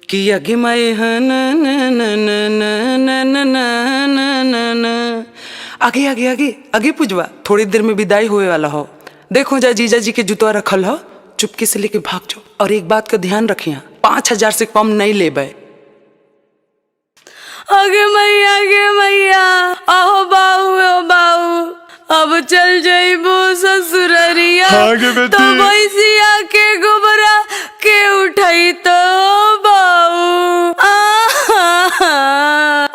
कि यज्ञ मय आगे आगे आगे आगे पूजवा। थोड़ी देर में विदाई होए वाला हो। देखो जा जीजा जी के जूता रखल हो, चुपके से लेके भाग जाओ। और एक बात का ध्यान रखिए, 5,000 से कम नहीं लेबे। आगे मैया आहो बाऊ अब चल जाइबो ससुररिया तो भैंसिया के गोबरा के उठाई तो बाऊ।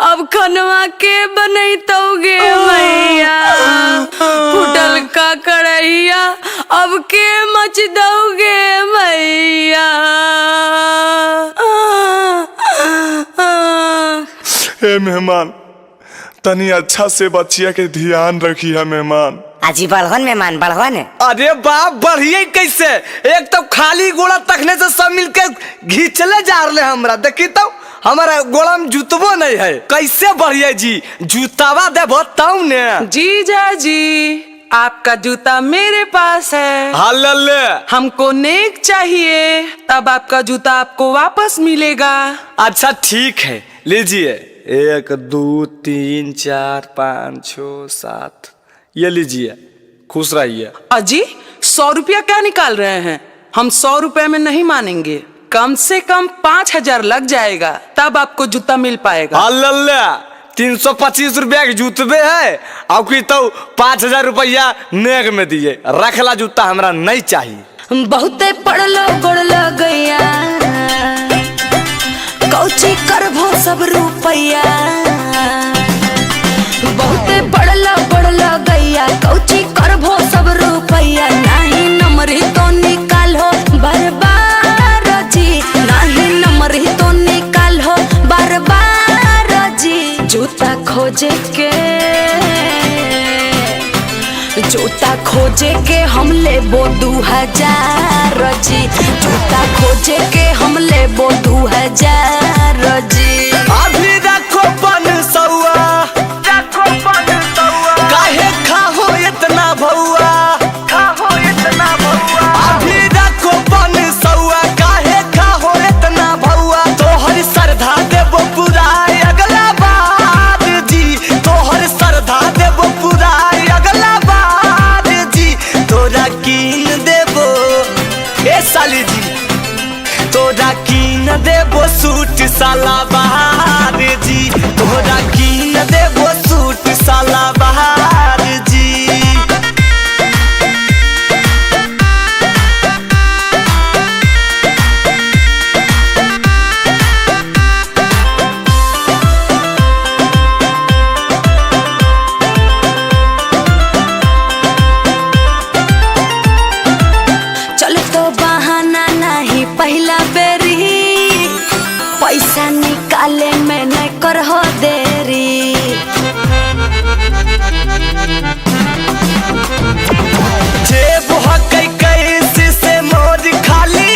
अब खनवा के बनैतोगे मैया, फुटल का कढ़ैया अब के मच दोगे मैया। हे मेहमान, तनी अच्छा से बच्चिया के ध्यान रखिए मेहमान। अजी बढ़न मेहमान बढ़न। अरे बाप बढ़िए कैसे, एक तो खाली गोड़ा तकने से सब मिलके घींचले जा रहे हमरा। देखी तो हमारा गोड़ा में जूतबो नहीं है, कैसे बढ़िया जी जूतावा दे बताऊ ने। जीजा जी आपका जूता मेरे पास है। हालले हमको नेक चाहिए, तब आपका जूता आपको वापस मिलेगा। अच्छा ठीक है, लीजिए 1 2 3 4 5 6 7, ये लीजिए, खुश रहिए। अजी 100 रुपया क्या निकाल रहे हैं? हम 100 रुपए में नहीं मानेंगे, कम से कम 5,000 लग जाएगा, तब आपको जूता मिल पाएगा। हालले 325 रुपया के जूतबे है, आपकी तो 5,000 रुपया नेक में दिए। रखला जूता हमरा नहीं चाहिए। बहुते पड़लो गोड़लो गैया, कौची करभो सब रुपैया। बहुते पड़लो गोड़लो गैया, कौची करभो सब रुपैया। नहीं नमरी तो निकालो बरबार जी, नहीं नमरी तो निकालो बरबार जी। जूता खोजे के हम लेबो 2,000 जी। जूता खोजे के हम लेबो 2,000 जी। अभी रखो 500, काहे खाहो इतना भौआ, अभी रखो 500, काहे खाहो इतना भौआ। तोहर श्रद्धा देबो पूरा अगला बार जी, तोहर श्रद्धा देबो पूरा अगला बार जी। तोरा कीन देबो ए साली जी, तोरा कीन देबो सूट साला बहार जी, तोरा कीन देबो सूट साला बहार जी। चल तो बहाना नहीं पहला बेरी, पैसा निकाले में नहीं करहो देरी। जेब हकै कैसे से मोर खाली,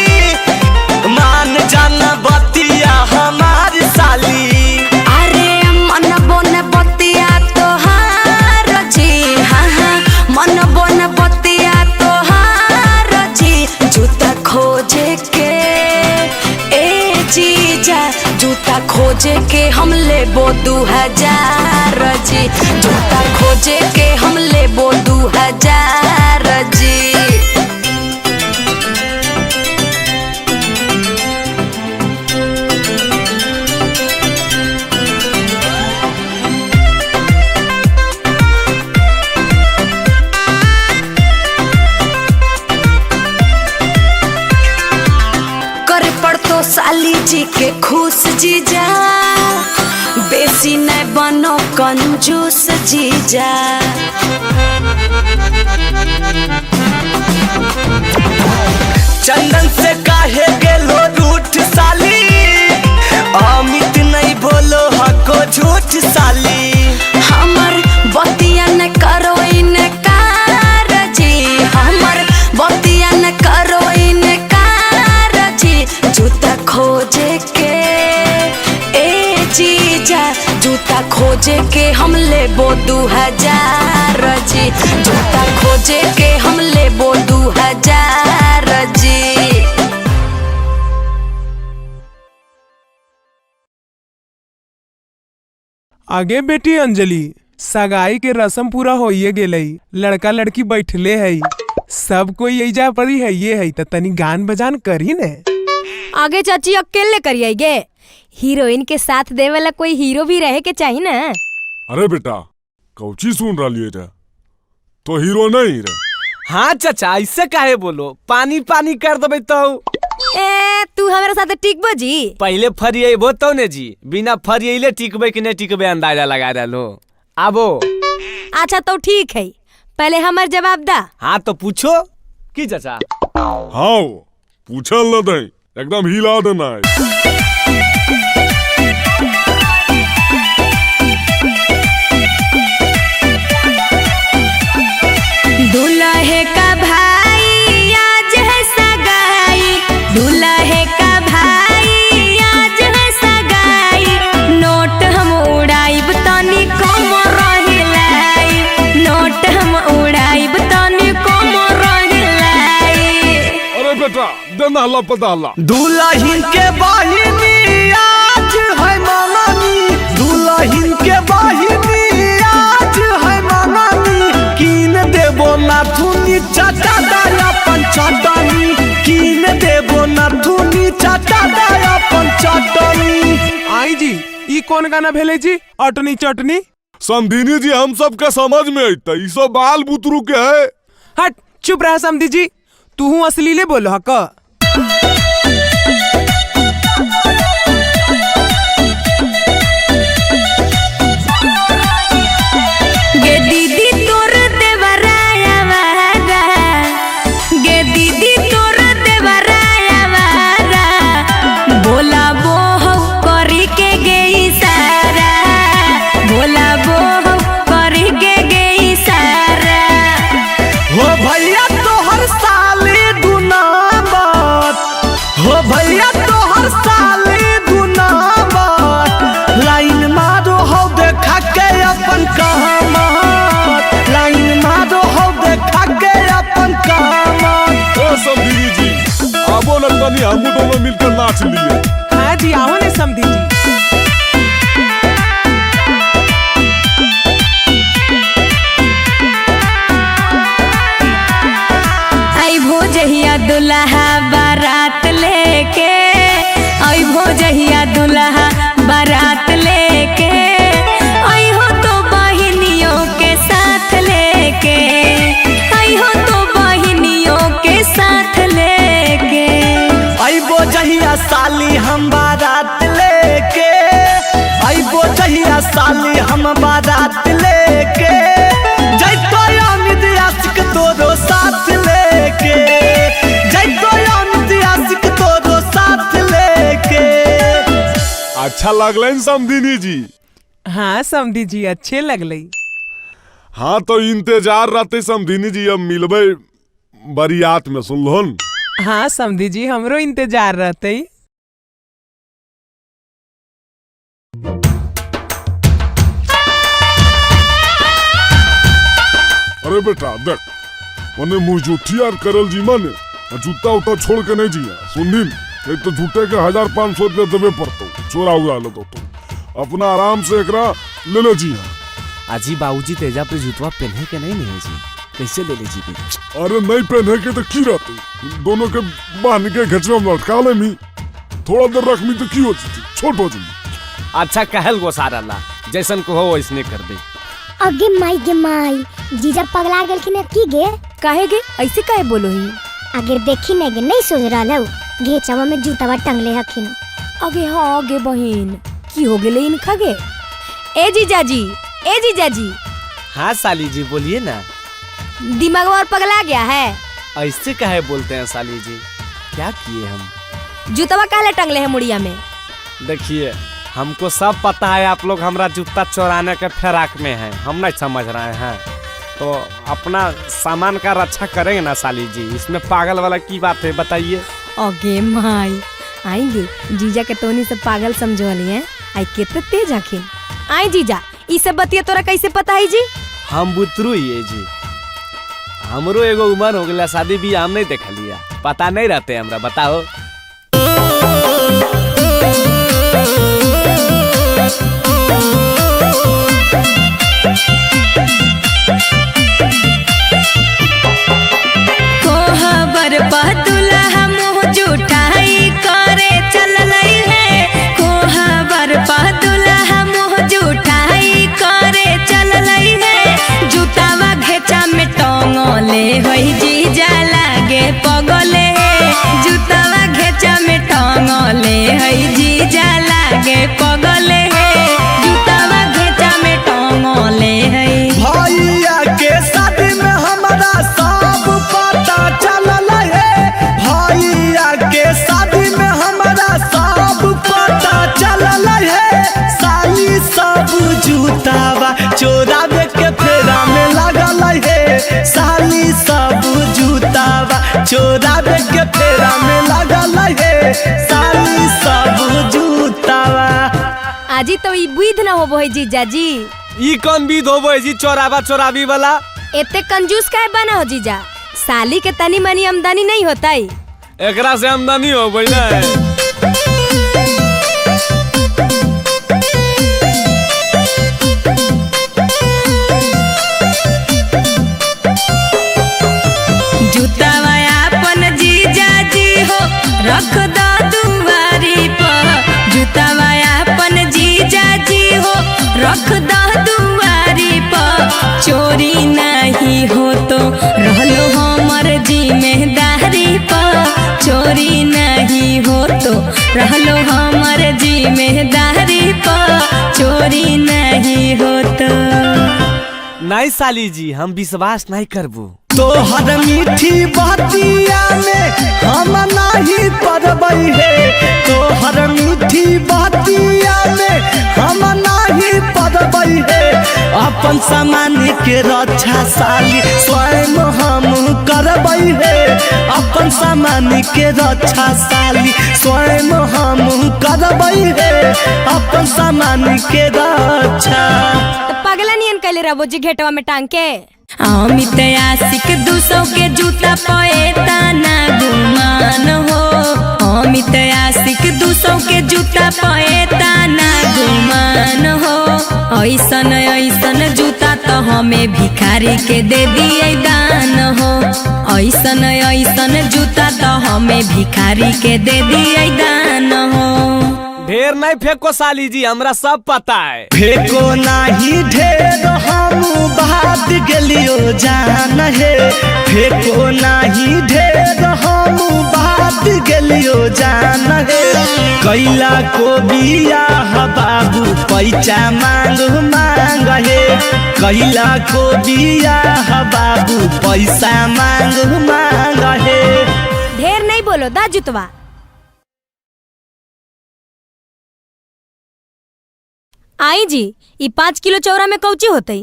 मान जाना बतिया हमार साली। अरे मन बोन बतिया तोहार जी, हाँ हाँ मन बोन बतिया तोहार जी। जूता खोजे के ए जीजा, जूता खोजे के हम लेबो 2,000 जी। जूता खोजे के हम लेबो 2,000 जी। करे पड़तो साली जी के खुश जीजा, बेसी नहीं बनो कंजूस जीजा। चंदन से काहे गेलो रूठ साली, अमित नहीं बोलो हको झूठ साली। हमर बतिया न करो इनकार जी, हमर बतिया न करो इनकार जी। जूता खोजे के ए जीजा, जूता खोजे के हम लेबो 2,000 जी। जूता खोजे के हम लेबो 2,000 जी। आगे बेटी अंजलि, सगाई के रस्म पूरा होइए गेलई, लड़का लड़की बैठले है, सब कोई एजा पर ही है, ये है त तनी गान बजान करी ने। आगे चाची अकेले करिए गे, हीरोइन के साथ दे वाला कोई हीरो भी रहे के चाहिए ना। अरे बेटा कौची सुन रही है तो हीरो नहीं रे। हाँ चाचा ऐसे काहे बोलो, पानी पानी कर देबे तो। ए तू हमारे साथ टिकबो जी? पहले फरिएबो तो ने जी, बिना फरिएले टिकबे कि नहीं टिकबे अंदाजा लगा डालो। आबो। अच्छा तो ठीक है, पहले हमार जवाब दा। हाँ तो पूछो की चाचा। हाँ पूछल न दे, एकदम हिला देना है। दूल्हे का भाई आज है सगाई, दूल्हे का भाई आज है सगाई, नोट हम उड़ाइब तनी कम रहिलाई, नोट हम उड़ाइब तनी कम रहिलाई। अरे बेटा देना हल्ला पता हल्ला। दुल्हन के बहिनी आज है मंगनी, दुल्हन के बहिनी आज है मंगनी, कीन देबो नाथुनी चाचा दाया पंचटनी, कीन देबो नाथुनी चाचा दाया पंचटनी। आई जी ई कौन गाना भेले जी? अटनी चटनी। समधिनी जी हम सब के समझ में अइता, ई सब बाल बुतरू के है। हट चुप रह समधी जी, तू असलीले बोलो हक। गे दीदी तोर देवराया वारा, गे दीदी तोर देवराया वारा, बोला बोह करी के गई सारा, बोला बोह करी के गई सारा। हो भैया तोहर साली दुनामत, हो भैया तोहर साली दुनामत, लाइन मारो हो देखा के अपन कहमत, लाइन मारो हो देखा के अपन कहमत। ओ समधिनी जी आबो न तनी हम दोनों मिलकर नाच लिए। हाँ जी आओ ने समधी जी। आई भोजहिया दुल्हा बारात लेके, आई भोजहिया दुल्हा बारात लेके, आई हो तो बहिनियों के साथ लेके, आई हो तो बहिनियों के साथ लेके। आइबो जहिया साली हम बारात लेके, आइबो जहिया साली हम बारात लेके, जैतो अमित आशिक तोरो साथ लेके, जैतो अमित आशिक तोरो साथ लेके। अच्छा लगलन समधिनी जी? हाँ समधी जी अच्छे लगलई। हाँ तो इंतजार रहते समधिनी जी, अब मिलबे बरियात में, सुन लो न। हाँ समधी जी हमरो इंतजार रहते। अरे बेटा देख मने मुँह जूठी यार करल जी माने, जूता उता छोड़ के नहीं जिया सुन, एक तो झूठे के 1500 रुपया देवे पड़तो, चोरा उड़ा लो तो अपना आराम से एकरा ले ले जी। अजी बाबूजी तेजा पे जूतवा पहने के नहीं है जी, कैसे ले ले जी? अरे नहीं पहने के तो की रहते, दोनों के बांध के घचवा में लटका ले मी, थोड़ा देर रख मी तो की होती थी, छोट हो जाती। अच्छा कहल गो सारा ला, जैसन को हो वैसने कर दे। अगे माई जीजा पगला गेल कि न की गे? काहे गे ऐसे काहे बोलो ही? अगर देखी नहीं गे नहीं सोच रहा लो, घेचवा में जूतावा टंगले हखिन। आगे हाँ आगे बहिन की हो गेले इनका गे? ए जीजाजी, ए जीजाजी। हाँ साली जी बोलिए ना। दिमाग और पगला गया है? ऐसे काहे बोलते हैं साली जी, क्या किए हम? जूतवा काहे टंगले है मुड़िया में? देखिए हमको सब पता है, आप लोग हमारा जूता चोराने के फिराक में हैं, हम नहीं समझ रहे हैं, तो अपना सामान का रक्षा करेंगे ना साली जी, इसमें पागल वाला की बात है बताइए। ओगे माई आएंगे जीजा के तोनी से पागल समझोली हैं, आई कितने तेज आखिन। आई जीजा ई सब बतिया तोरा कैसे पता है जी? हम बुतरू ही जी, हमरो एगो उम्र हो गया, शादी भी हम नहीं देख लिया, पता नहीं रहते हमरा, बताओ। के फेरा में लगल है साली सब जूतावा। आजी तो ई बुध ना होबो है जीजा जी। ई कौन विध होबो है जी चोराबा चोराबी वाला? एते कंजूस काहे बना हो जीजा? साली के तनी मनी आमदनी नहीं होता है। एकरा से आमदनी होबो ना। जूतावा अपन जीजा जी हो रख दो दुआरी पर। जूतावा अपन जीजा जी हो रख दो दुआरी पर। चोरी नहीं हो तो रहलो हमर जिम्मेदारी पर। चोरी नहीं हो तो रहलो हमर जिम्मेदारी पर। चोरी नहीं हो तो। नहीं साली जी हम विश्वास नहीं करबो। तोहर मीठी बतिया में हम नहीं पड़बै है। तोहर मीठी बतिया में हम नहीं पड़बै है। अपन सामान के रक्षा साली स्वयं हम करबै है। अपन सामान के रक्षा साली स्वयं हम करबै है। अपन सामान के रक्षा। तो पगला नियन कैले रहो जी घेटवा में टांग के। अमित आशिक 200 के जूता पएता ना गुमान हो। अमित आशिक 200 के जूता पएता ना गुमान हो। ऐसन ऐसन जूता तो हमें भिखारी के दे दिए दान हो। ऐसन ऐसन जूता तो हमें भिखारी के दे दिए दान हो। ढेर नहीं फेंको साली जी हमरा सब पता है। फेंको नहीं ढेर हम बात गेलियो जान है। फेंको नहीं ढेर हम बात गेलियो जान है। कैला को बियाह बाबू पैसा मांग मांग है। कैला को बियाह बाबू पैसा मांग मांग है। ढेर नहीं बोलो दा जुतवा। आई जी ई 5 किलो चौरा में कौची होते?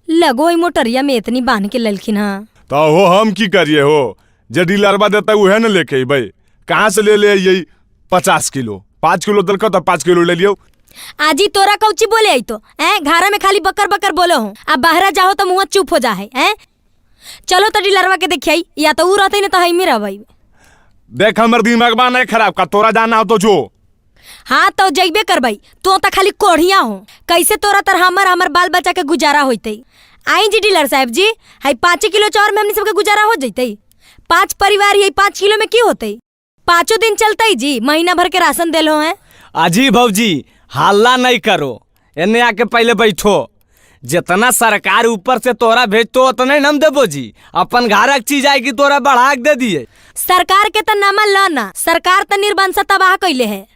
लगो ही मोटरिया में इतनी बांध के ललखिन। हाँ तो हो हम की करिए हो जे डीलरबा देता है न लेके भाई कहाँ से ले ले यही 50 किलो 5 किलो दल तो 5 किलो ले लियो। आजी तोरा कौची बोले आई तो घारा में खाली बकर बकर बोलो हूँ। अब बाहर जाओ तो मुँह चुप हो जा है। चलो तो डीलरवा के देखिए या तो वो रहते न तो है मेरा भाई। देख हमर दिमाग बा नहीं खराब का तोरा जाना हो तो जो। हाँ तो जइबे करबई तो खाली कोढ़िया हो। कैसे तोरा तर हमर बाल बच्चा के गुजारा होते? आई जी डीलर साहब जी हाई 5 किलो चाउर में हमनी सबके गुजारा हो जैते। 5 परिवार यही 5 किलो में की होते? 5 दिन चलते जी महीना भर के राशन दिलो है। अजी भौजी हल्ला नहीं करो एने आके पहले बैठो। जितना सरकार ऊपर से तोरा भेजतो उतने हम देबो जी। अपन घरक चीज आई की तोरा बढ़ा के दे दिए। सरकार के तो नामा लाना सरकार तो निर्बंध तबाह कैले है।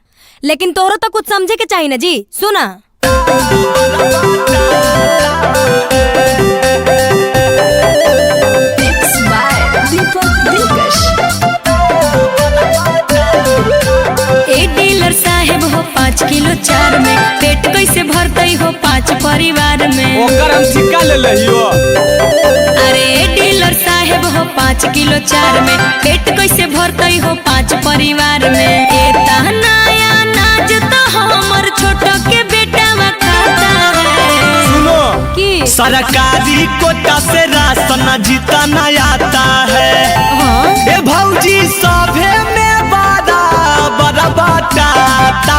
लेकिन तोरो तो कुछ समझे के चाहिए ना जी। सुना ए डीलर साहेब हो 5 किलो चार में पेट कैसे भरते हो 5 परिवार में। ओकर हम ठिका ले लियो। अरे डीलर साहेब हो 5 किलो चार में पेट कैसे भरते हो 5 परिवार में। एता नया नाज तो हमर छोटो के बेटा खाता है। सुनो की सरकारी कोटा से राशन जीता नहीं आता है। ए भौजी सभे में बड़ा बाटाता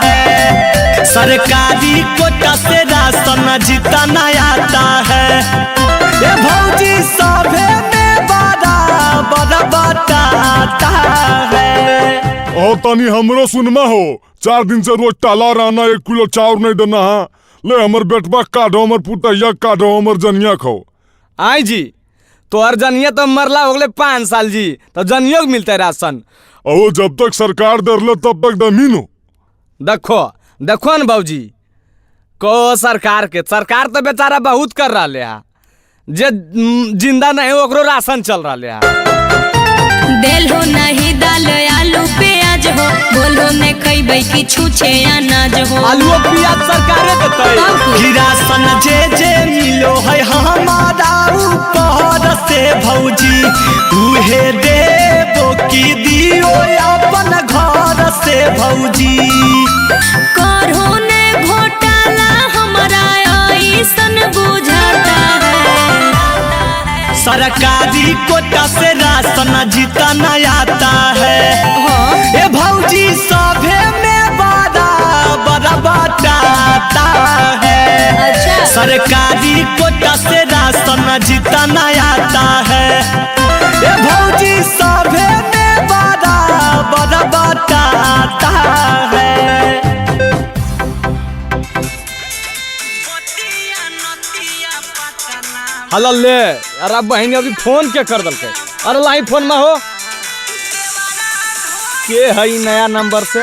है। सरकारी कोटा से राशन जीता नहीं आता है। ए भौजी सभे में बड़ा बाटाता है। और तनी हमरो सुनमा हो 4 दिन से रोज टाला रहना 1 किलो चाउर नहीं देना है। ले हमर बेटवा काढ़ो हमर पुतैया काढ़ो हमर जनिया खो। आई जी तोहर जनिया तो मरला हो गए 5 साल जी तो जनियो के मिलते राशन। और जब तक सरकार दरले तब तक दमीनो। देखो न बाबूजी को सरकार सरकार तो बेचारा बहुत कर रहा है। जे जिंदा नहीं ओकरो राशन चल रहा है। देल हो नहीं दाल आलू प्याज हो बोलो ने खइबै की छूछे अनाज हो। आलू प्याज सरकारे देते। कि राशन जे मिलो है हमारा ऊपर से भौजी उहे देबो की रे भौजी। करो ने घोटाला हमारा ऐसन बुझाता है। सरकारी कोटा से राशन जीता न आता है। ए भौजी सभे में बड़ा बड़ा बटाता है। अच्छा। सरकारी कोटा से राशन जीता न आता है। ए भौजी सभे में बड़ा बड़ा बटाता है। हलो ले अरे बहनी अभी फोन के कर दल के। अरे लाई फोन में हो के है नया नंबर से।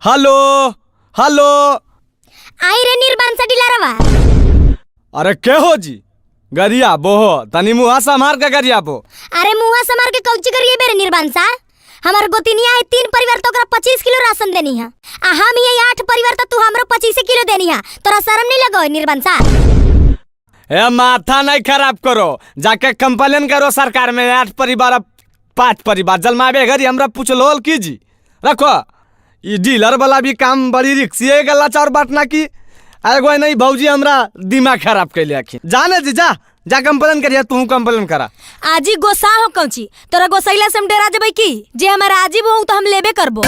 हेलो हेलो आई रे निर्बान सा डिलारवा। अरे के हो जी गरिया बोहो तनी मुहा संभार के गरिया बो। अरे मुहा समार के कौची करिए बेरे निर्बान सा। हमार गोतिनिया है 3 परिवार तो ओकरा 25 किलो राशन देनी है। आ हम ये 8 परिवार तो तू हमरो 25 किलो देनी है। तोरा शर्म नहीं लगो निर्बान सा? ए माथा नहीं खराब करो जाके कंप्लेन करो सरकार में। 8 परिवार 5 परिवार जलमाबे घरी हमरा पूछलोल की जी रखो। ई डीलर वाला भी काम बड़ी रिक्सी गला चार बांटना की। एगो नहीं भौजी हमरा दिमाग खराब कैले आखिर। जाने जी जा जा कंप्लेन करिया तू कंप्लेन करा। आजी गोसा हो कौची तोरा गोसैला से हम डेरा जबै की जे हमारा आजी बहु तो हम लेबे करबो।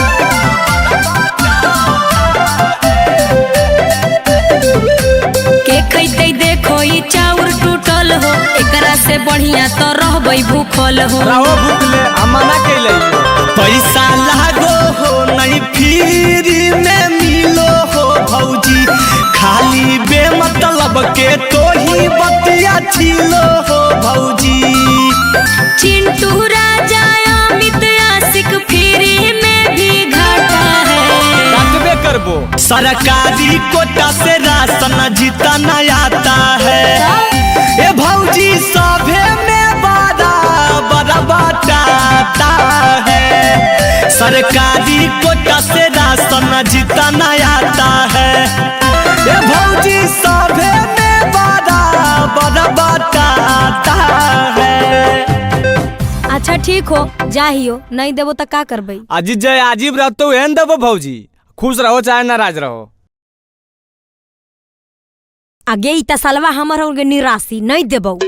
के खैते देखो ई चाउर टूटल हो। एकरा से बढ़िया तो रहबै भूखल हो। रहो भूखले अमना कैले। पैसा लागो हो नहीं फ्री में मिलो हो भौजी। खाली बेमतलब के तो ही बतिया छिलो हो भौजी। चिंटू राजा अमित आशिक फ्री में भी घाटा है। काटबे करबो। सरकारी कोटा से राशन जीता न आता है। ए भौजी सभे में बड़ा बड़ा बटाता है। सरकारी कोटा से राशन जीता न आता है। ए भौजी सभे में बड़ा बड़ा बटाता है। अच्छा ठीक हो जाहियो नहीं देबो तो का करबै। अजी जय अजीब रहतो एहन देबो भौजी। खुश रहो चाहे नाराज रहो। आगे इता सालवा हमर हो निराशी नहीं देबो।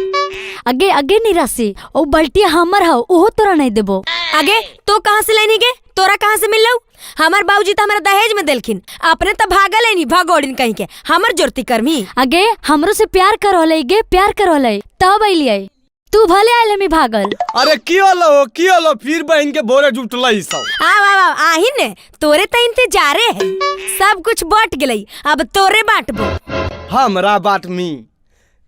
आगे आगे निराशी ओ बल्टिया हमर हो ओहो तोरा नहीं देबो। आगे तो कहाँ से लेनी गे तोरा कहाँ से मिललौ। हमार बाबूजी तो हमारा दहेज में देलखिन अपने तो भागा लेनी भगोड़िन कहीं के हमर जोरती करमी। आगे हमरो से प्यार करोले गे प्यार करोले तब अइलिए तू भले आले में भागल। अरे की होलो फिर बहन के बोरे जुटलई सब। आ आही ने तोरे तो इंतजारे है। सब कुछ बट गेलई अब तोरे बांटबो। हमरा बाट मी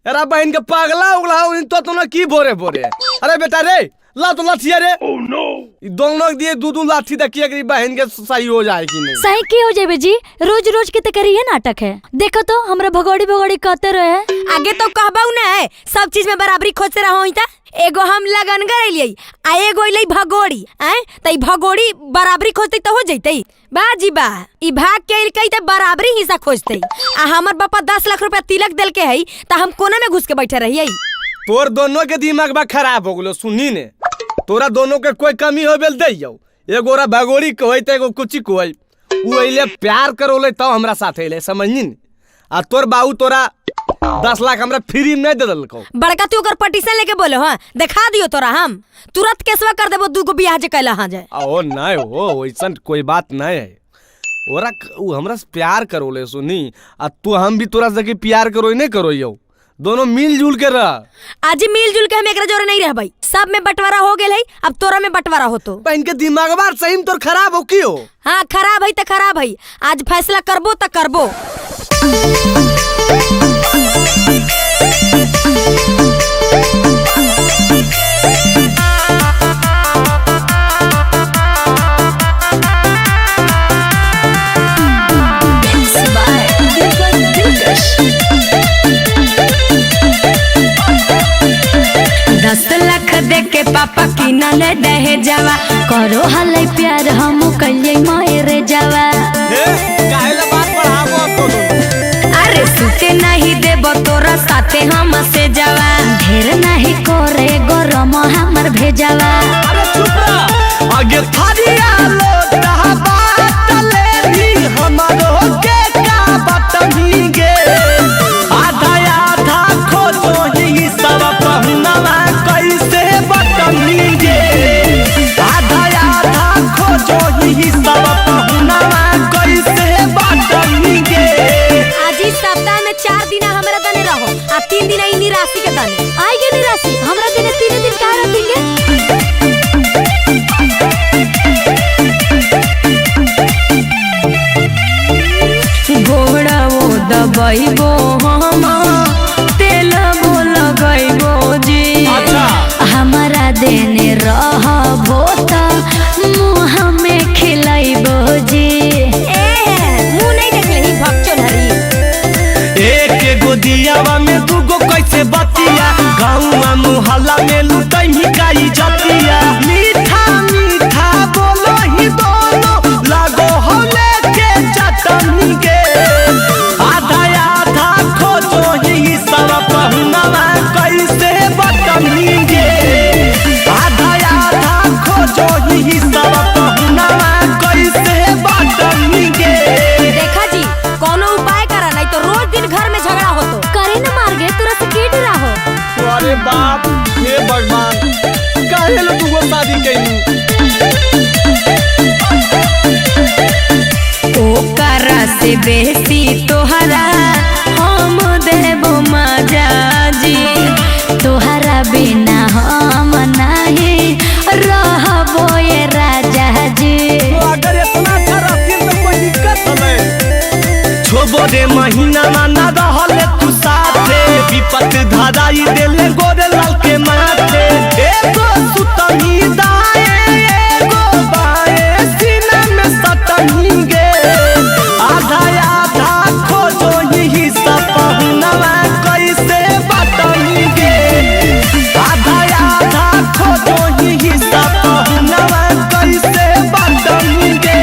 अरे बहन के पागला उगला तो ना की बोरे बोरे। अरे बेटा रे ला तो लाठिया रे। ओह नो ई दोनों दिए दू लाठी देखिए कि बहन के सही हो जाए कि नहीं। सही की हो जाए जी रोज रोज के करिए नाटक है। देखो तो हमरा भगोड़ी भगोड़ी कहते रहे। आगे तो कहबाऊ ना है सब चीज में बराबरी खोजते रहो। एगो हम लगन गरलियै आ एगो इलै भगोड़ी आए तई भगोड़ी बराबरी खोजते तो हो जैतै। बाजी बा ई भाग के इलकै त बराबरी हिस्सा खोजते। आ हमर बापा 10 लाख रुपया तिलक देल के है त हम कोना में घुस के बैठे रहियै। तोर दोनों के दिमाग बा खराब हो गेलो सुनी ने। तोरा दोनों के कोई कमी हो बेल दैयो। एगो रा भगोड़ी कहै त एगो कुची कहै। उ अइले प्यार करोले त हमरा साथ अइले समझनी ने। आ तोर बाऊ तोरा 10 लाख हमरा फ्री में दे दलको। बड़का तू ओकर पटिशन लेके बोलो हां दिखा दियो तोरा हम तुरंत केसवा कर देबो। दूगो बियाह जे कैला हां जाए। ओ नहीं हो वैसन कोई बात नहीं है। ओरा उ हमरा से प्यार करोले सुनी आ तू हम भी तोरा से प्यार करो नहीं करो यो। दोनों मिलजुल के रह। आज मिलजुल के हम एकरा जोरे नहीं रहबै। सब में बंटवारा हो गेल है अब तोरा में बंटवारा होतो। बहन के दिमाग बार सही में तोर खराब हो की हो। हां खराब है त खराब है। आज फैसला करबो त करबो। दे के पापा की न ले दहे जावा करो हले प्यार हम कलिए मायरे जावा। काहे ला बात बढ़ावो तो। अरे सुते नहीं देबो तोरा साथे हम से जावा। ढेर नहीं करे गरम हमर भेजावा। अरे चुप रह। आगे थारिया लो ही सब पहुनावा कैसे बाटनी आज इस सप्ताह में 4 दिन हमरा दने रहो आ 3 दिन ई निराशि के दने आई गे निराशि हमरा देने 3 दिन का रखेंगे। घोड़ा वो दबाइबो हम तेल वो लगाइबो जी। हमारा देने रहबो त मुँह में खिलाइबो जी। मुंह नहीं देखले ही भक्चोल हरी एक गोदियावा में दूगो कैसे बतिया गाँव मुहल्ला में लुटई हिकाई जतिया मीठा मीठा बोलो ही दोनों लागो हो लेके चटनी के आधा आधा खोजो ही सब पहुनावा कैसे बटनी गे आधा आधा खोजो ही सब पहुनावा कैसे बटनी गे। देखा जी कोनो उपाय करा नहीं तो रोज दिन घर में झगड़ा हो तो करे न मार गे तोरा से के डरा हो। अरे बाप हे भगवान काहे लो तू शादी कैनी ओकरा से बेसी तोहरा हम देबो मजा जी। तोहरा बिना हम नहीं रहबो ये राजा जी। अगर इतना अच्छा रहती तो कोई दिक्कत हमें छोबो रे महीना माना रहल तू साथे विपत धराई देले गोरे लाल के माथे एगो सुतनी दाए एगो बाए सीना में सटनी गे आधा आधा खोजो ही सब पहुनावा कैसे बटनी गे आधा आधा खोजो ही सब पहुनावा कैसे बटनी गे।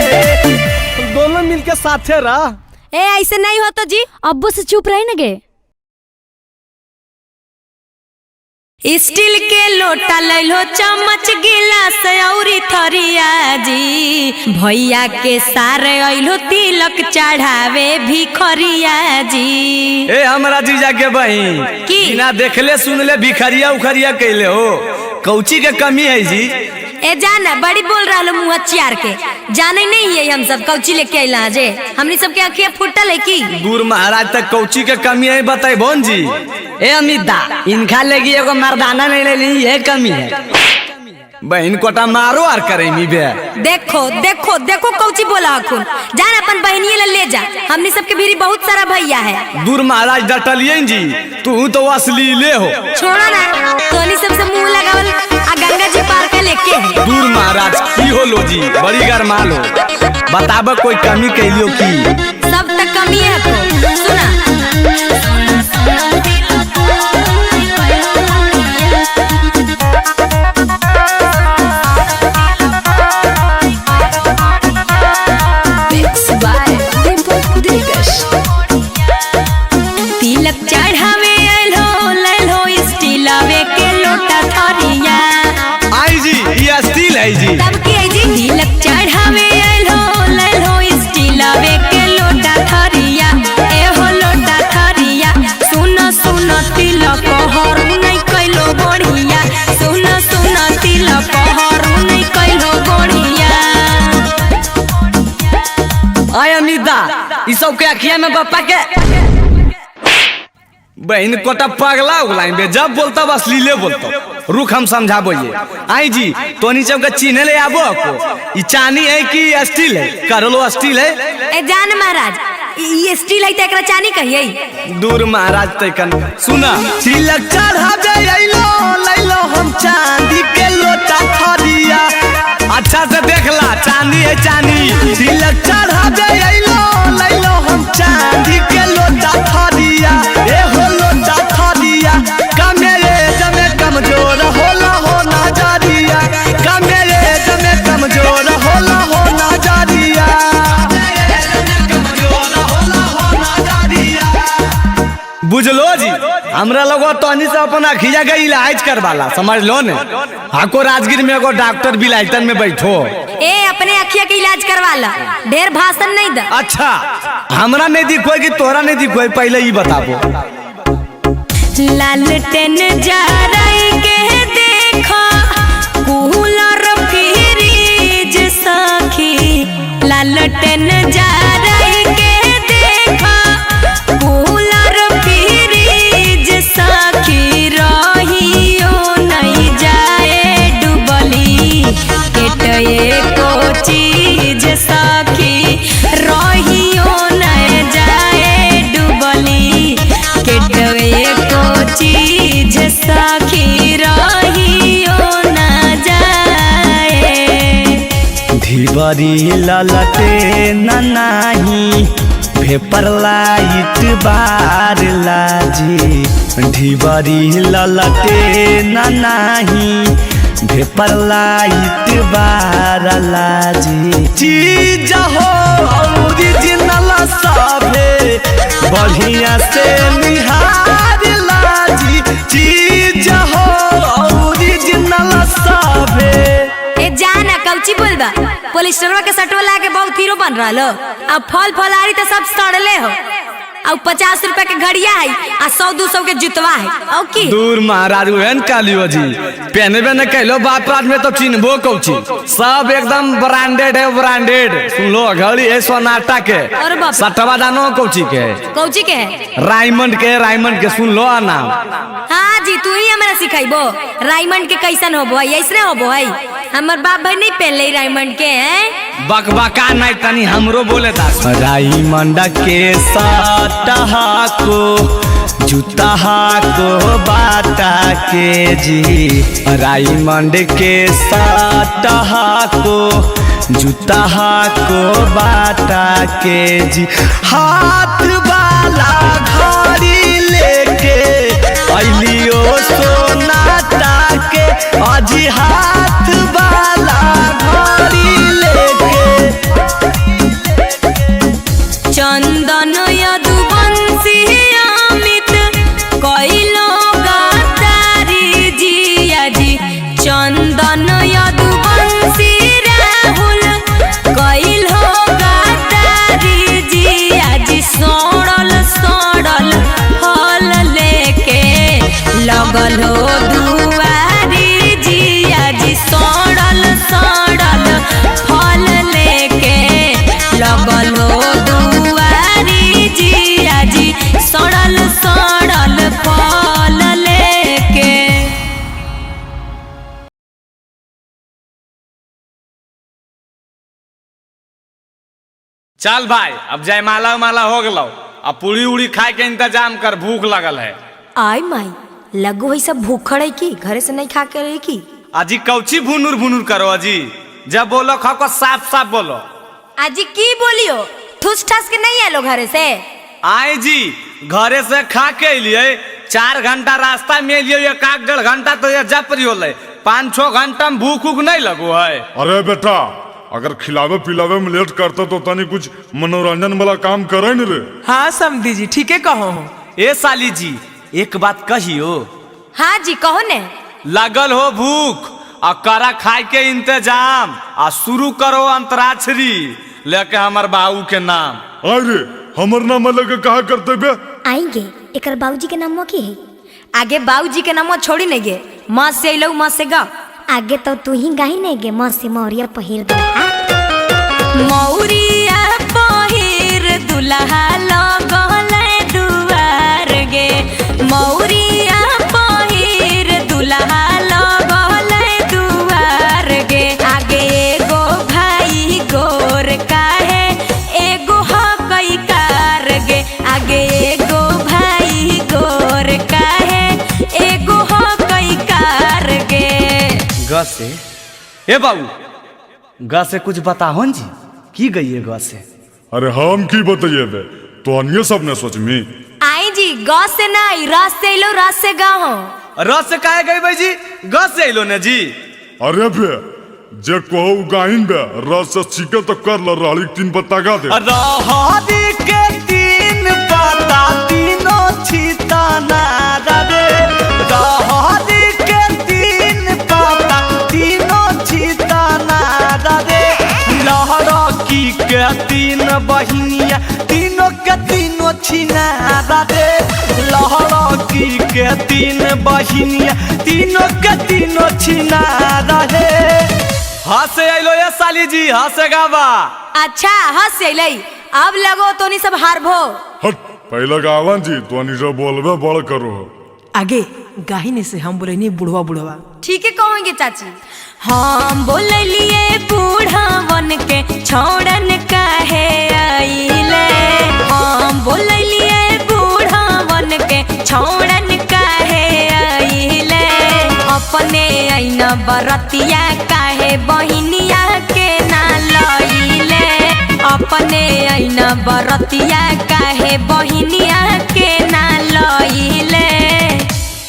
दोनों मिलके साथे रह। ए ऐसे नहीं होता जी अब्बू से चुप रही न गे। स्टील के लोटा लैलो चम्मच गिलास औरी थरिया जी। भैया के सारे अइलो तिलक चढ़ावे भिखरिया जी। ए हमरा जीजा के बहिन की? बिना देखले सुनले भिखरिया उखरिया कैले हो कौची के कमी है जी। ए जाना बड़ी बोल रहा लो मुँह चियार के जाने नहीं है हम सब कौची लेके आइला जे हमनी सबके आँखिया फुटल है की गुरु महाराज तक कौची के कमी है बताई बोन जी। ए अमिता इनका लगी एगो मर्दाना नहीं ले ली ये कमी है। बहन कोटा मारो आर करे मी बे। देखो देखो देखो कौची बोला हकुन जान अपन बहनिए ले जा हमनी सबके भीरी बहुत सारा भैया है। गुरु महाराज डटलिए जी तू तो अश्लीले हो। छोड़ा ना तोनी सबसे मुंह लगावल आ गंगा जी पार के लेके है। गुरु महाराज की हो लो जी बड़ी गरमाल हो बताब कोई कमी कैलियो की सब तक कमी है तो सुना तिलक चढ़ावे आइलो लैलो स्टीलवे के लोटा थरिया। आई जी ये स्टील है जी। तब की है जी तिलक चढ़ावे आइलो लैलो स्टीलवे के लोटा थरिया। ए हो लोटा थरिया सुन सुन तिलक हरू नहीं कैलो बढ़िया। सुन सुन तिलक हरू नहीं कैलो बढ़िया। आय अमिता ई सब के अखिया में बापा के बहन कोटा पगला उगलाई बे जब बोलता बस लीले बोलता रुक हम समझाबोये। आई जी तोनी सब के चिन्ह ले आबो को ई चानी है कि स्टील है कर लो स्टील है। ए जान महाराज ये स्टील है त एकरा चानी कहिए। दूर महाराज तकन सुना तिलक चढ़ावे आइलो लैलो हम चांदी के लोटा थरिया। अच्छा से देखला चांदी है चांदी। तिलक चढ़ावे आइलो लैलो हम चांदी के लोटा थरिया। ए हो लोटा थरिया कमेरे जमे कमजोर होला हो नजरिया कमेरे जमे कमजोर होला हो नजरिया। बुझलो जी हमरा लोग तोनी से अपन अखिया के इलाज करवाला समझ लो ने। हाको राजगीर में एगो डॉक्टर बिलायतन में बैठो ए अपने अखिया के इलाज करवा ला ढेर भाषण नहीं द। अच्छा हमरा नहीं दिखोई कि तोरा नहीं दिखोई पहले ही बताबो। लालटेन जराई के देखा कूलर फ्रिज सखी ढिबरी ललटे नाही पेपर लाइट बार लाजी ढिबरी ललटे नाही पेपर लाइट बार लाजी चीज हो ओरिजिनल सभे बढ़िया से निहार लाजी चीज हो ओरिजिनल सभे। ए जाना कौची बोलबा पोलिस्टरवा के सटवा ला के बहुत हीरो बन रहा अब फल फलारी तो सब सड़ले हो और 50 रुपए के घड़िया है आ 100-200 के जुतवा है और की दूर महाराज वेन कालियो जी पहने न कहलो बाप रात में तो चिन्हबो कौची सब एकदम ब्रांडेड है ब्रांडेड सुन लो घड़ी है सोनाटा के और बाप सटवा दानो कौची के है रायमंड के सुन लो नाम। हाँ जी तू ही हमरा सिखाइबो रायमंड के कैसन होबो है ऐसने होबो है हमर बाप भाई नहीं पहले रायमंड के हैं बकबका नहीं तनी हमरो बोले था रायमंड के सटहा को जूता को बाटा के जी रायमंड के सटहा को जूता को बाटा के जी हाथ वाला घड़ी लेके अलियो सोनाटा के अजी हाथ वाला घड़ी लेके चंदन यदुवंशी अमित कइलो गातारी जिया जी चंदन यदुवंशी राहुल कइलो गातारी जिया जी सोड़ल सोड़ल फल लेके लगल हो दुआरी जिया जी सोड़ल सोड़ल फल लेके लगल हो दुआरी जिया जी सड़ल सड़ल फल लेके। चल भाई अब जयमाला माला हो गलो अब पूरी उड़ी खाए के इंतजाम कर भूख लगल है। आई माई लगो है सब भूखड़ है की घरे से नहीं खा के रही की अजी कौची भुनुर भुनुर करो अजी जब बोलो खाओ को साफ साफ बोलो। अजी की बोलियो ठूस ठास के नहीं आलो घरे से आए जी घरे से खा के लिए 4 घंटा रास्ता में लियो 1-1.5 घंटा तो ये जप रही होले 5-6 घंटा में भूख उक नहीं लगो है। अरे बेटा अगर खिलावे पिलावे में लेट करता तो तनी कुछ मनोरंजन वाला काम करे न रे। हाँ समधी जी ठीक है कहो ए साली जी एक बात कहियो। हाँ जी कहो ने लगल हो भूख और करा खाए के इंतजाम आ शुरू करो अंतराक्षरी लेके हमार बाबू के नाम। अरे हमर नाम लेके कहा करते बे आएंगे एकर बाबूजी के नाम की है आगे बाबूजी के नाम छोड़ी नहीं गे माँ से अलो माँ से गा आगे तो तू ही गाई नहीं गे माँ से मौरिया पहिर दो मौरिया पहिर दुल्हा लगले दुआर गे मौरिया पहिर दुल्हा लगले दुआर गे आगे एगो भाई गोर काहे एगो हकई कार गे आगे एगो भाई गोर काहे एगो हकई कार गे। ग से ए बाबू ग से कुछ बताओ जी की गई है ग से। अरे हम की बताइए बे तो अन्य सब ने सोच में आई जी ग से नहीं रस से लो रस से गा हो रस से काहे गई भाई जी ग से लो ने जी। अरे बे जे कहू गाइन बे रस से सीखे तो कर ल रहली 3 पत्ता गा दे। रहरी के 3 पत्ता तीनों छिता ना रे रहरी के 3 पत्ता तीनों छिता ना रे लहरा की के 3 बहिनिया तीनों के तीनों छिना रे लहरा की के 3 बहिनिया तीनों के तीनों छिना रे। हंसे अलो ये साली जी हंसे गावा। अच्छा हंस अलै अब लगो तोनी सब हारभो। हट पहले गावन जी तो अनिशा बोलबे बड़ करो आगे गाहिने से हम बोले नहीं बुढ़वा बुढ़वा ठीक है कहोगे चाची हम बोलिए बूढ़ावन के छोड़न काहे आइले हम बोलिए बूढ़ावन के छोड़न काहे आइले अपने आईना बरतिया काहे बहिनिया के ना न बरतिया काहे बहिनिया के ना लइले।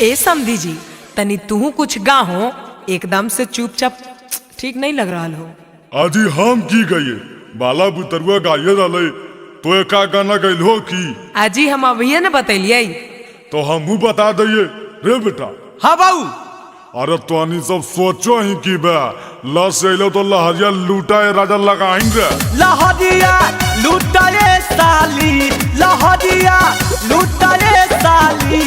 ए समधी जी तनी तू कुछ गाहो, एकदम से चुपचाप ठीक नहीं लग रहा हो। आजी हम की गए बाला बुतरुआ गाये डाले तो का गाना गइल हो की आजी हम अभी न बतैलिए तो हमहू बता दइए रे बेटा। हाँ बाबू। अरे तो सब सोचो ही की बा लस अइलो तो लहरिया लूटाए राजा लगाएंगे। लहरिया लूटाए साली, लहरिया लूटाए साली,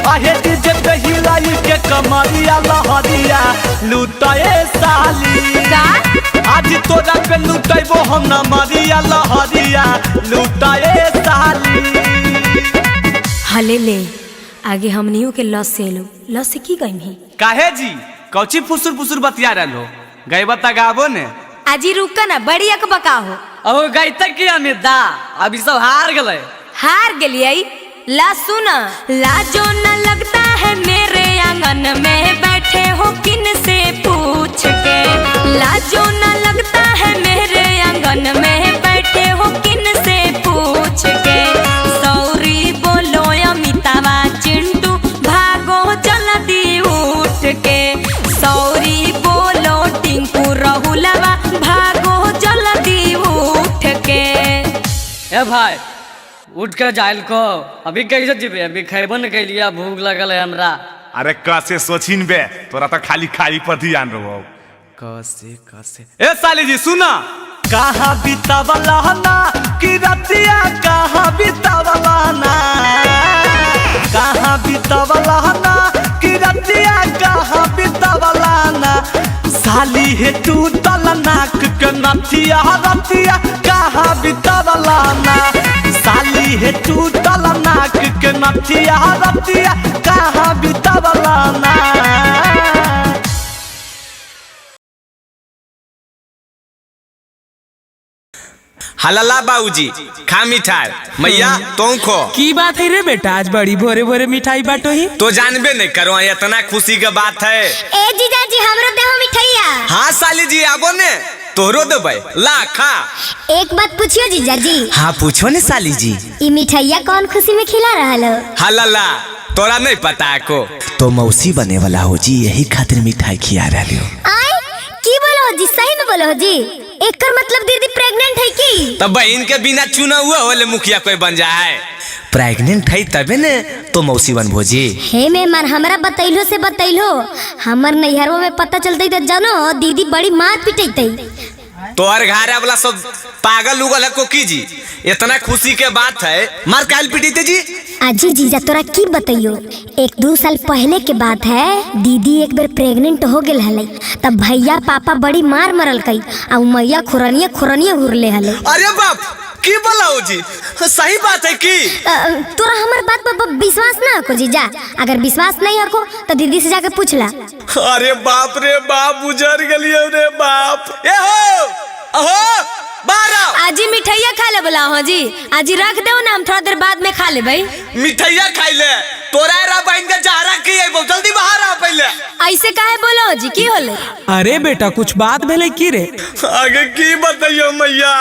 आहे डीजे पे हिलाई के कमरिया लहरिया लूटाए साली। आज तोरा पे लूटेबो हम ना मरिया लहरिया लूटाए साली। हले ले आगे हमनियों के लस से लो, लस से की गई ही काहे जी कौची फुसुर फुसुर बतिया रहलो गई बता गाबो ने। आजी रुका ना बड़ी अक बका हो। अब गई तक की अमिता अभी सब हार गए। हार गलिए ला सुना। लाजो न लगता है मेरे आंगन में बैठे हो किन से पूछ के। लाजो न लगता है मेरे आंगन में बैठे हो किन से पूछ के। सॉरी बोलो अमितावा चिंटू भागो जल्दी उठ के। सॉरी बोलो टिंकू राहुलवा भागो जल्दी उठ के। ए भाई उठ कर जाइल को अभी कैसे जीवे अभी खैबन के लिए भूख लगल है हमरा। अरे कैसे सोचिन बे तोरा तो खाली खाली पर ध्यान रहो। कैसे कैसे ए साली जी सुना। कहाँ बितावला ना कि रतिया कहाँ बितावला ना, कहाँ बितावला ना कि रतिया कहाँ बितावला ना। साली है टूटल नाक के नथिया रतिया कहाँ बितावला ना। साली है टूटल नाक के नथिया रतिया कहाँ बितावला ना। हलाला बाबूजी खा मिठाई मैया तुम खो। की बात है रे बेटा आज बड़ी भोरे भोरे मिठाई बाटो ही। तो जानबे नहीं करो इतना खुशी के बात है। ए जीजाजी हमरो देहो मिठाइया। हाँ साली जी आबो ने तोरो देबै ला खा। एक बात पूछियो जीजाजी। हाँ पूछो ने साली जी। ई मिठाइया कौन खुशी में खिला रहल हो? हलाला तोरा नहीं पता को तो मौसी बने वाला हो जी यही खातिर मिठाई खिया रहे हो। आय की बोलो जी सही में बोलो जी। एकर मतलब दीदी प्रेग्नेंट है की? तब बहन के बिना चुना हुआ होले मुखिया कोई बन जाए। प्रेग्नेंट है तबे ने तो मौसी बन भोजी। हे मेहमान हमरा बतैलो से बतैलो हमर नैहरवा में पता चलते तो जानो दीदी बड़ी मार पिटैते। तोहर घर वाला सब पागल उगल है को की जी इतना खुशी के बात है मार काल पिटी जी। अजी जीजा तोरा की बताइयो 1-2 साल पहले के बात है। दीदी एक बार प्रेग्नेंट हो गेल हले तब भैया पापा बड़ी मार मरल कई आ मैया खुरनिया हुरले हले। अरे बाप की बोला हो जी सही बात है की? तोरा हमर बात पर विश्वास ना हो जीजा। अगर विश्वास नहीं हो तो दीदी से जाके पूछ ला। अरे बाप रे बाप उजर गलियो रे बाप। ए हो अहो बारा आजी मिठाइया खा ले बोला हो जी। आजी रख दो ना हम थोड़ा देर बाद में खा ले भाई। मिठाइया खाई ले तोरा रा बहन के जहरा की है जल्दी बाहर आ पहले। ऐसे काहे बोलो जी की होले? अरे बेटा कुछ बात भेले की रे? आगे की बताइयो मैया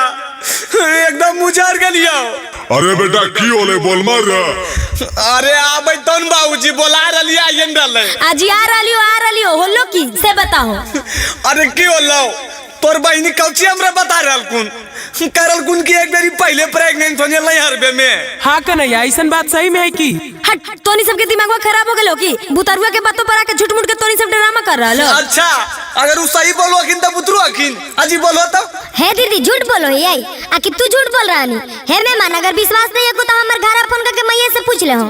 एकदम उजर गलियो। अरे बेटा की होले बोल मार। अरे आबै तन बाबूजी बोला रलिया आइन रहले। आजी आ रलियो होलो की से बताओ। अरे की होलो तोर बहिनी कौची हमरा बता रहल कुन करल कुन की एक बेरी पहले प्रेग्नेंट होने लई हरबे में। हाँ कन्हैया ऐसन बात सही में है की? हट तोनी सबके दिमागवा खराब हो गेलो की बुतरुआ के बातों पर आके झूठ मूठ के तोनी सब ड्रामा कर रहल। अच्छा अगर उ सही बोलो अखिन त बुतरू अखिन अजी बोलो त। हे दीदी झूठ बोलो ये आकि तू झूठ बोल रहा नी। हे मेहमान अगर विश्वास नहीं है को तो हमर घर फोन करके मैया से पूछ ले हो।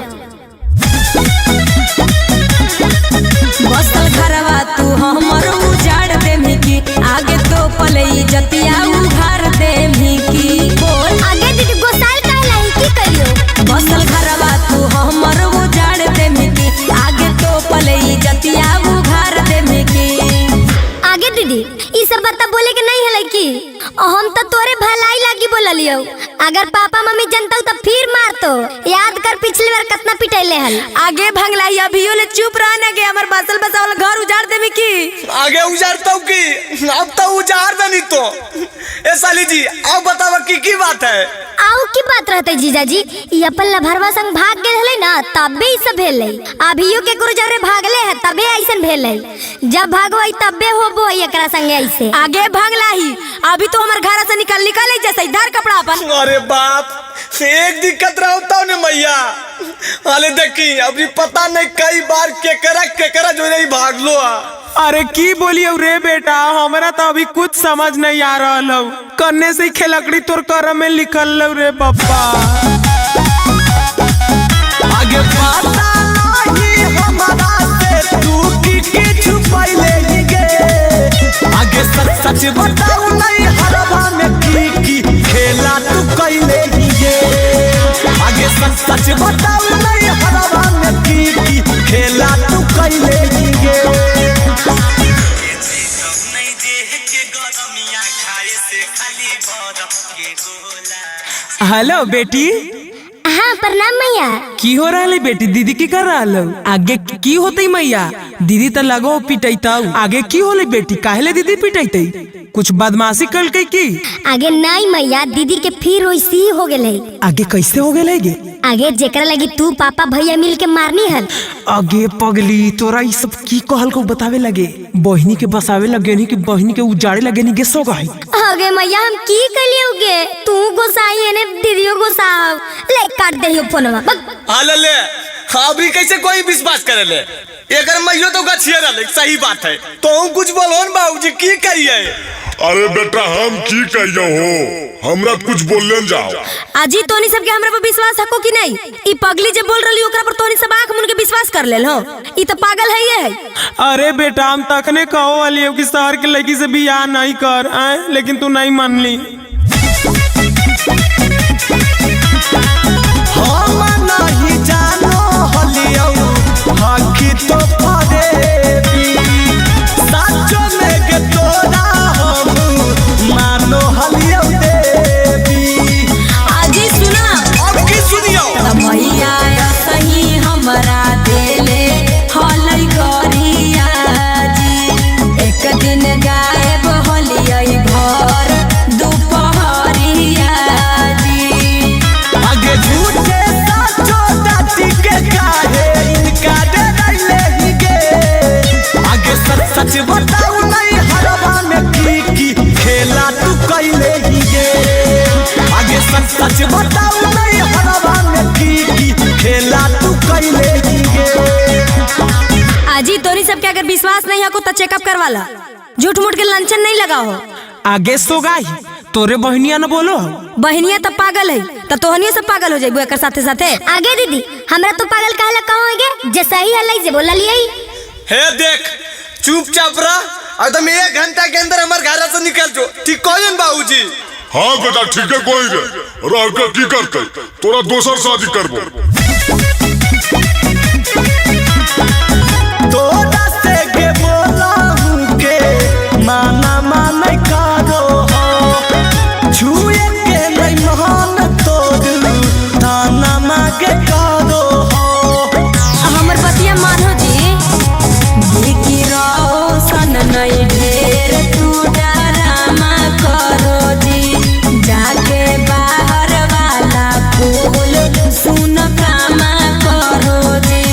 बसल घरवा तू हमर उजाड़ देमी की आगे तो पलई जतिया उघार देमी की। बोल आगे दीदी गोसाल कहलाई की करियो। बसल घरवा तू हमर उजाड़ देमी की आगे तो पलई जतिया उघार देमी की। आगे दीदी ई सब बात बोले के नहीं हलै की? हम तो तोरे भलाई लागी बोललियो। अगर पापा मम्मी जानता तो फिर मारतो। याद कर पिछली बार कितना पिटैले हल। आगे भंगलाई अभियो ले चुप रह ना गे हमर बसल बसावल घर उजाड़ देमी की। आगे उजाड़तौ की अब तो उजाड़ देनी तो। ए साली जी अब बतावा की बात है। आउ की बात रहते जीजाजी, ई अपन लभरवा संग भाग गेल हले ना तबे ई सब भेल अभियो के गुरुजरे भागले है तबे ऐसन भेल जब भागवई तबे होबो एकरा संगे ऐसे आगे भागला ही अभी तो हमार घर से निकल जैसे इधर कपड़ा अपन। अरे बाप एक दिक्कत रहता ने मैया हाले देखी अभी पता नहीं कई बार केकरा जो नहीं भागलो। अरे की बोलियो रे बेटा, हमरा तो अभी कुछ समझ नहीं आ रहा लो। करने से खेलकड़ी तोर करम में लिखल लो रे पप्पा। आगे पता नहीं हमारा से तू की छुपाइले ही गे। आगे सच बताऊ नहीं हरवा में की खेला तू कइले ही गे। आगे सच बताऊ नहीं हरवा में की खेला तू कइले ही गे। हेलो बेटी। हाँ प्रणाम मैया। की हो रहा है बेटी? दीदी की कर रहा लो? आगे की होते मैया? दीदी तो लगो पिटैता। आगे की होले बेटी? काहेले दीदी पिटैते? कुछ बदमाशी कल के की? आगे नहीं मैया, दीदी के फिर वैसी हो गेले। आगे कैसे हो गेले गे? आगे जेकरा लगी तू पापा भैया मिल के मारनी हल। आगे पगली तोरा ये सब की कहल को बतावे लगे? बहनी के बसावे लगे नहीं कि बहनी के उजाड़े लगे नहीं? गेसो गई आगे मैया हम की कलियोगे? तू गोसाई ने दीदियो गोसाव ले काट देहियो फोनवा। हाले ले अभी कैसे कोई विश्वास करे ले? एकर मैयो तो गछिया रहले सही बात है। तो कुछ बोलोन बाबूजी की कहिए? अरे बेटा हम की कहियो हो, हमरा कुछ बोलने जाओ। अजी तोनी सबके हमरा पर विश्वास हको कि नहीं? ई पगली जे बोल रही ओकरा पर तोनी सब आंख मुन के विश्वास कर लेल हो? ई तो पागल है ये है। अरे बेटा हम तखने कहो वाली हो कि शहर के लड़की से बियाह नहीं कर आए, लेकिन तू नहीं मान ली। हम नहीं जानो हलियो हाकी तो परेबी। साचो में के तोरा हम मानो हलियो देवी। अजी सुना अब की सुनियो? मैया सही हमरा देले हलै गरिया जी। एक दिन गायब होलियै भर दुपहरिया जी। आगे झूठे साचो दाती के काहे इनका डरैले ही गे। आगे सच बताऊ नहीं हरवा में की खेला तू कइले ही गे। आगे सच बताऊ नहीं हरवा में की खेला तू कइले ही गे। अजी तोनी सबके अगर विश्वास नहीं हको तो चेकअप करवा ला। झूठ मूठ के लंचन नहीं लगाओ। आगे सो गाई तोरे बहनिया न बोलो? बहनिया तो पागल है तो तोहनियो सब पागल हो जाइबू एकर साथे साथे। आगे दीदी हमरा तो पागल काहेला कहोगे? जे सही हलै जे बोला लियै। हे देख चुपचाप रह एकदम 1 घंटा के अंदर हमारे घर से निकल जो। ठीक कहन बाबूजी? हाँ बेटा ठीक है कोई रे रह कर की करते तोरा दोसर शादी करबो। तोरा से के बोला हूँ के माना माने करो हो। छुए के नहीं मान तोड़ ताना मांगे करो हो। हमर बतिया मानो जी। देखी रहो सन नहीं ढेर तू डरामा करो जी। जाके बाहर वाला फूल सुन कामा करो जी।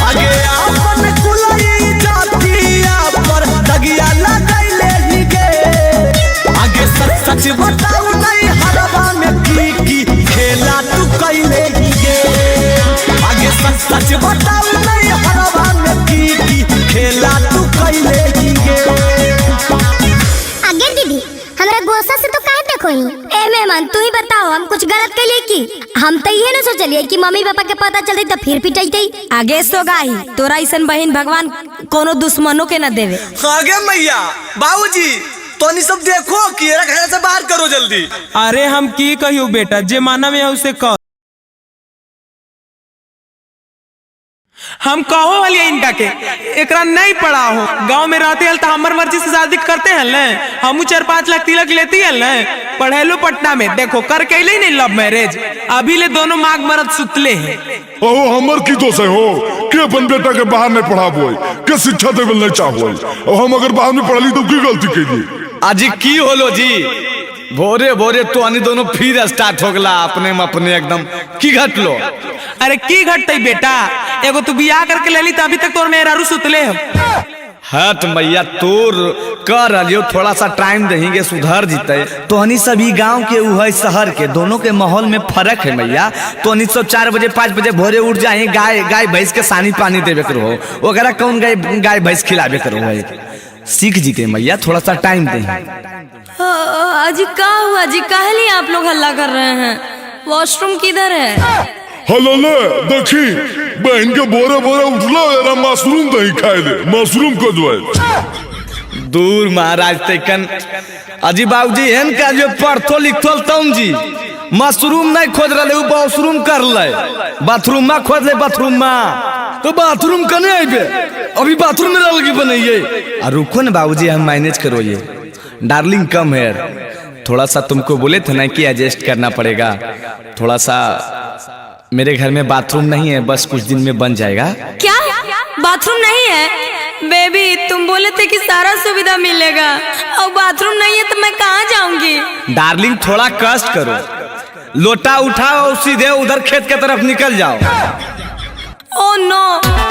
आगे अपन कुलई जातिया पर दगिया लगैले ही गे। आगे सच बताऊ नहीं हरवा में की खेला तू कइले ही गे। आगे सच बताऊ नहीं हरवा में की खेला तू कइले ही गे। आगे दीदी हमरा गोसा से तो काहे देखोई? ए मेहमान तू ही बताओ हम कुछ गलत कइले की? हम तो ये न सोचलिए कि मम्मी पापा के पता चलते तो फिर पिटाइते। आगे सो गाई तोरा ऐसन बहन भगवान कोनो दुश्मनों के न देवे। आगे मैया बाबूजी तोनी सब देखो कि एरा घर से बाहर करो जल्दी। अरे हम की कहियो बेटा, जे माना में उसे कह। हम कहो वाली इनका के एकरा नहीं पड़ा हो। गांव में रहते हल तो हमर मर्जी से शादी करते हल न। हमू 4-5 लाख तिलक लेती हल न। पढ़ेलो पटना में देखो कर के नहीं लव मैरिज। अभी ले दोनों मांग मरद सुतले हैं। ओहो हमर की दोष है हो के अपन बेटा के बाहर नहीं पढ़ाबो के शिक्षा देवल नहीं चाहो। और हम अगर बाहर में पढ़ली तो की गलती कैली? अजी की होलो जी? भोरे भोरे तो अनि दोनों फिर स्टार्ट हो गला अपने में अपने एकदम की घटलो। अरे की घटते बेटा, एगो तू बियाह करके ले ली तो अभी तक तोर मेहरारू सुतले हम। हट मैया तोर कर रहियो, थोड़ा सा टाइम देंगे सुधर जीते। तो हनी सभी गांव के उह शहर के दोनों के माहौल में फर्क है मैया। तो हनी सब 4 बजे 5 बजे भोरे उठ जाए, गाय भैंस के सानी पानी देवे करो, वगैरह कौन गाय भैंस खिलावे करो है। सीख जीते मैया, थोड़ा सा टाइम दे। अजी का हुआ जी, काहे आप लोग हल्ला कर रहे हैं? वॉशरूम किधर है? हेलो ले देखी बहन के बोरे बोरे उठलो यार, मशरूम दही खाए दे, मशरूम को जो है दूर महाराज तकन अजी बाबूजी हन का जो पढ़तो लिखतो तुम जी मशरूम नहीं खोज रहे, वॉशरूम कर ले, बाथरूम में खोज ले, बाथरूम में तो बाथरूम कने आइबे, अभी बाथरूम में रह लगी बनाइए। रुको ना बाबूजी हम मैनेज करो, ये डार्लिंग कम है, थोड़ा सा तुमको बोले थे ना कि एडजस्ट करना पड़ेगा। थोड़ा सा मेरे घर में बाथरूम नहीं है, बस कुछ दिन में बन जाएगा। क्या बाथरूम नहीं है? बेबी तुम बोले थे कि सारा सुविधा मिलेगा और बाथरूम नहीं है तो मैं कहाँ जाऊंगी? डार्लिंग थोड़ा कष्ट करो, लोटा उठाओ और सीधे उधर खेत के तरफ निकल जाओ। ओह नो,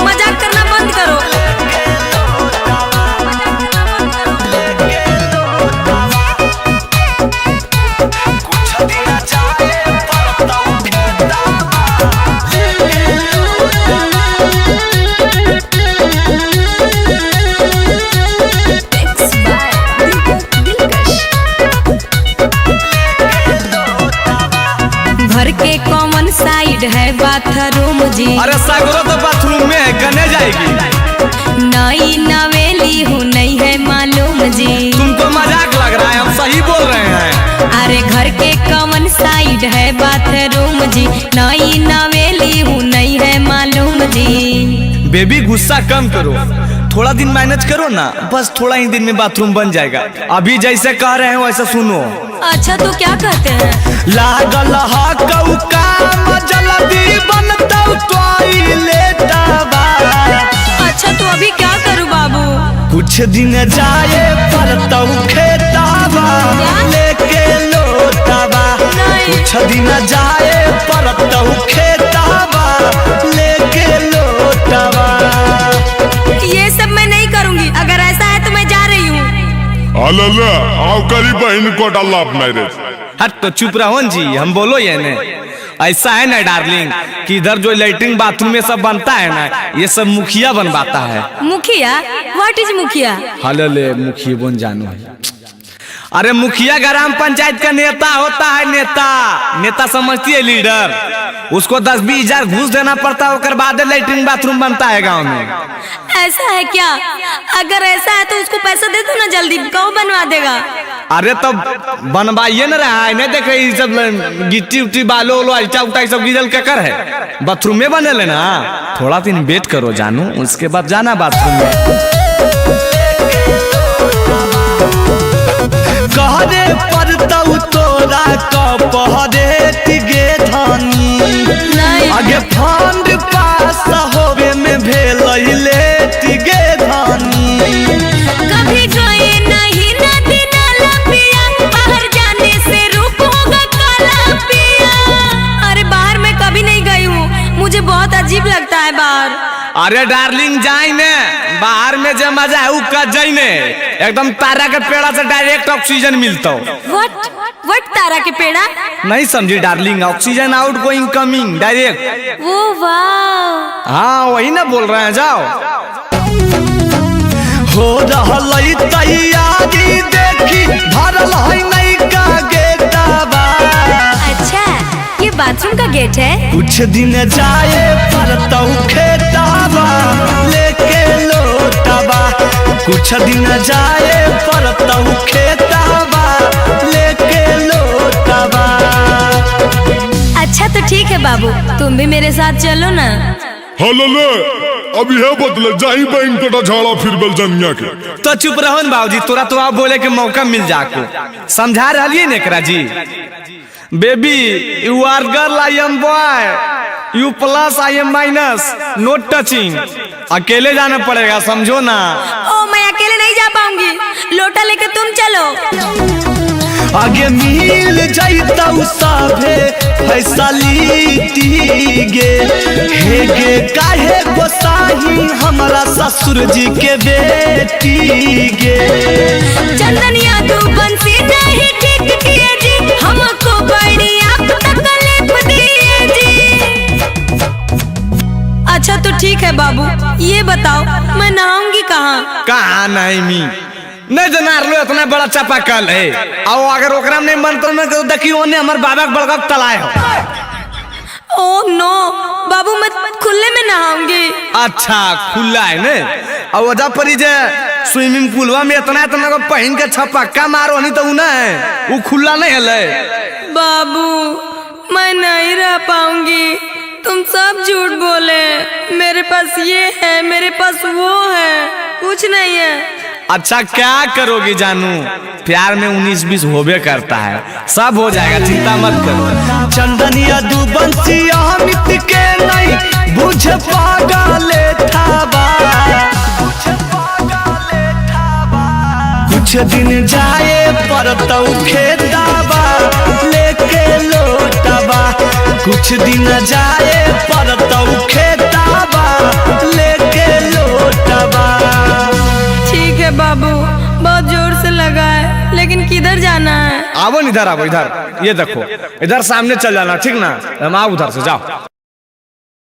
मजाक करना बंद करो। घर के कॉमन साइड है बाथरूम जी। अरे सागरो तो बाथरूम में है, कने जाएगी? नई नवेली हूँ नहीं है मालूम जी। तुमको मजाक लग रहा है, हम सही बोल रहे हैं। अरे घर के कॉमन साइड है बाथरूम जी, नई नवेली हूँ नहीं है मालूम जी। बेबी गुस्सा कम करो, थोड़ा दिन मैनेज करो ना, बस थोड़ा ही दिन में बाथरूम बन जाएगा। अभी जैसे कह रहे हो वैसा सुनो। अच्छा तो क्या कहते हैं? लागल हा कौका जल्दी बनतौ टॉयलेटवा। अच्छा तो अभी क्या करूँ बाबू? कुछ दिन जाए परतौ खेतवा लेके लोटवा। कुछ दिन जाए परतौ खेतवा लेके लोटवा। ये सब मैं नहीं करूँगी, अगर ऐसा है तो मैं जा रही हूँ। अल्लाह आओ करी बहन को डाला अपना रे। हट तो चुप रहो जी, हम बोलो ये ने। ऐसा है ना डार्लिंग कि इधर जो लैट्रिन बाथरूम में सब बनता है ना, ये सब मुखिया बनवाता है। मुखिया? व्हाट इज मुखिया? हलो ले मुखिया बन जानो है। अरे मुखिया ग्राम पंचायत का नेता होता है, नेता समझती है लीडर। उसको 10-20 हजार घूस देना पड़ता है, उसके बाद लैट्रिन बाथरूम बनता है गाँव में। ऐसा है क्या? अगर ऐसा है तो उसको पैसा दे दो ना, जल्दी कौन बनवा देगा? अरे तो बनवाइए न रहा है, नहीं देख रही सब गिट्टी उट्टी बालो उलो आइटा उटा सब गिरल के कर है, बाथरूम में बने लेना। थोड़ा दिन वेट करो जानू, उसके बाद जाना बाथरूम में। कहरे पड़तौ तोरा कपहरे तिगे धानी, आगे फंड पास होवे में भेल तिगे धानी। कभी गए नहीं नदी नाला पिया, बाहर जाने से रूप होगा काला पिया। अरे बाहर मैं कभी नहीं गई हूँ, मुझे बहुत अजीब लगता है बाहर। अरे डार्लिंग जाई ने, बाहर में जो मजा है वो कर जाई ने, एकदम तारा के पेड़ा से डायरेक्ट ऑक्सीजन मिलता हो। व्हाट तारा के पेड़ा? नहीं समझी darling, oxygen out going coming direct. वो वाह, हाँ वही ना बोल रहे हैं, जाओ। हो रहलई तैयारी देखी भरल है नई का गेटवा। अच्छा ये बाथरूम का गेट है? कुछ दिन जाए परतौ खेतवा लेके लोटवा। कुछ दिन जाए परतौ खेतवा लेके लोटवा। अच्छा तो ठीक है बाबू, तुम भी मेरे साथ चलो ना। हेलो ले अभी है बदले जाई बहन को झाड़ा फिर बल जनिया के। तो चुप रहो न बाबूजी, तोरा तो आप बोले के मौका मिल जाको। समझा रही नेकरा जी। Baby you are girl, I am boy, you plus I am minus, no touching. अकेले जाना पड़ेगा, समझो ना। ओ मैं अकेले नहीं जा पाऊंगी, लोटा लेके तुम चलो। आगे मिल जाइता सभे फैसलिटी गे हे गे काहे गोसाही हमारा ससुर जी के बेटी गे। चंदनिया तू बंसी नहीं ठीक किए जी, हमको बड़ी आप तकलीफ दिए जी। अच्छा तो ठीक है बाबू, ये बताओ मैं नहाऊंगी कहाँ? कहाँ नहीं मी नहीं जनार लो इतना बड़ा चापाकल है और अगर ओकरा में मंत्र में देखियो ओने हमर बाबा के बड़का तलाय हो। ओह नो बाबू, मैं खुले में नहाऊंगी। अच्छा खुला है ने और वजह पर ही जे स्विमिंग पूलवा में इतना इतना को पहन के छपक्का मारो नहीं तो ना है वो खुला नहीं है। बाबू मैं नहीं रह पाऊंगी, तुम सब झूठ बोले। मेरे पास ये है, मेरे पास वो है, कुछ नहीं है। अच्छा क्या करोगी जानू, प्यार में 19-20 होबे करता है, सब हो जाएगा, चिंता मत करो। चंदनिया दू बंसिया मिट के नहीं बुझ पागल थाबा, कुछ दिन जाए परतौ खेताबा लेके लोटाबा, कुछ दिन जाए परतौ खेताबा लेके लोटाबा। ठीक है बाबू, बहुत जोर से लगा है, लेकिन किधर जाना है? आवो इधर, आवो इधर, ये देखो इधर सामने चल जाना, ठीक ना? हम आओ उधर से, जाओ।